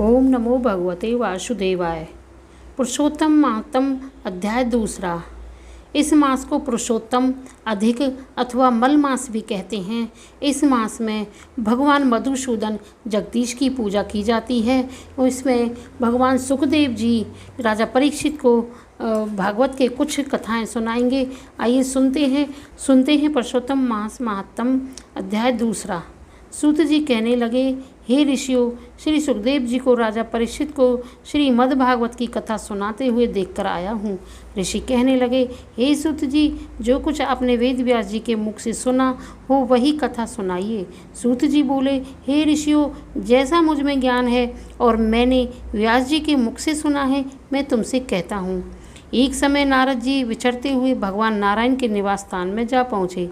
ओम नमो भगवते वासुदेवाय। पुरुषोत्तम मातम अध्याय दूसरा। इस मास को पुरुषोत्तम, अधिक अथवा मल मास भी कहते हैं। इस मास में भगवान मधुसूदन जगदीश की पूजा की जाती है। इसमें भगवान सुखदेव जी राजा परीक्षित को भागवत के कुछ कथाएं सुनाएंगे। आइए सुनते हैं पुरुषोत्तम मास महात्म अध्याय दूसरा। सूत जी कहने लगे, हे ऋषियों, श्री सुखदेव जी को राजा परीक्षित को श्रीमद् भागवत की कथा सुनाते हुए देखकर आया हूँ। ऋषि कहने लगे, हे सूत जी, जो कुछ आपने वेद व्यास जी के मुख से सुना हो वही कथा सुनाइए। सूत जी बोले, हे ऋषियों, जैसा मुझ में ज्ञान है और मैंने व्यास जी के मुख से सुना है, मैं तुमसे कहता हूँ। एक समय नारद जी विचरते हुए भगवान नारायण के निवास स्थान में जा पहुँचे।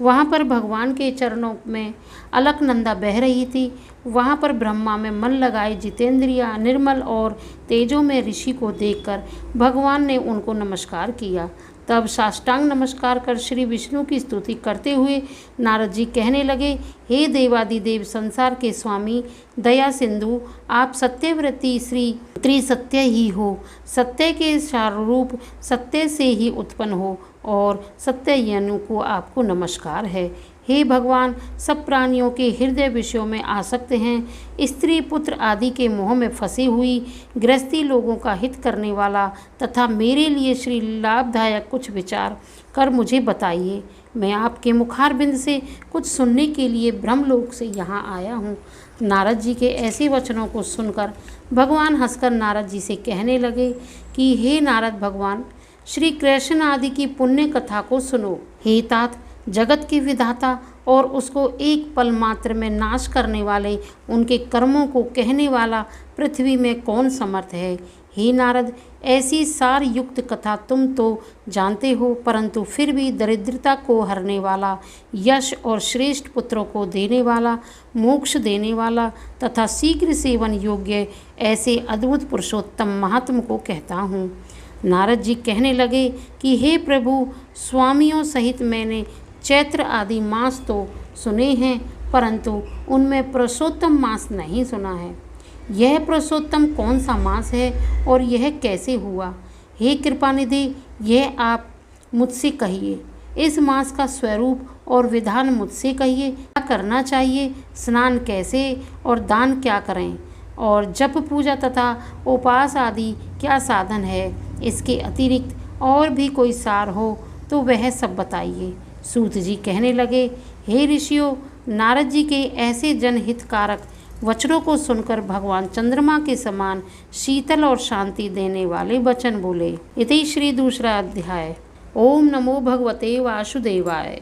वहाँ पर भगवान के चरणों में अलकनंदा बह रही थी। वहाँ पर ब्रह्मा में मन लगाए जितेंद्रिया निर्मल और तेजों में ऋषि को देखकर भगवान ने उनको नमस्कार किया। तब साष्टांग नमस्कार कर श्री विष्णु की स्तुति करते हुए नारद जी कहने लगे, हे देवादिदेव, संसार के स्वामी, दया सिंधु, आप सत्यव्रती श्री त्रिसत्य ही हो। सत्य के सारूप सत्य से ही उत्पन्न हो और सत्य यनु को आपको नमस्कार है। हे भगवान, सब प्राणियों के हृदय विषयों में आसक्त हैं। स्त्री पुत्र आदि के मोह में फंसी हुई गृहस्थी लोगों का हित करने वाला तथा मेरे लिए श्री लाभदायक कुछ विचार कर मुझे बताइए। मैं आपके मुखारबिंद से कुछ सुनने के लिए ब्रह्मलोक से यहाँ आया हूँ। नारद जी के ऐसे वचनों को सुनकर भगवान हंसकर नारद जी से कहने लगे कि हे नारद भगवान, श्री कृष्ण आदि की पुण्य कथा को सुनो। हे तात, जगत के विधाता और उसको एक पल मात्र में नाश करने वाले, उनके कर्मों को कहने वाला पृथ्वी में कौन समर्थ है। हे नारद, ऐसी सार युक्त कथा तुम तो जानते हो, परंतु फिर भी दरिद्रता को हरने वाला, यश और श्रेष्ठ पुत्रों को देने वाला, मोक्ष देने वाला तथा शीघ्र सेवन योग्य ऐसे अद्भुत पुरुषोत्तम महात्म को कहता हूँ। नारद जी कहने लगे कि हे प्रभु, स्वामियों सहित मैंने चैत्र आदि मास तो सुने हैं, परंतु उनमें पुरुषोत्तम मास नहीं सुना है। यह पुरुषोत्तम कौन सा मास है और यह कैसे हुआ? हे कृपानिधि, यह आप मुझसे कहिए। इस मास का स्वरूप और विधान मुझसे कहिए। क्या करना चाहिए, स्नान कैसे और दान क्या करें, और जप पूजा तथा उपास आदि क्या साधन है। इसके अतिरिक्त और भी कोई सार हो तो वह सब बताइए। सूत जी कहने लगे, हे ऋषियों, नारद जी के ऐसे जनहितकारक वचनों को सुनकर भगवान चंद्रमा के समान शीतल और शांति देने वाले वचन बोले। इति श्री दूसरा अध्याय। ओम नमो भगवते वासुदेवाय।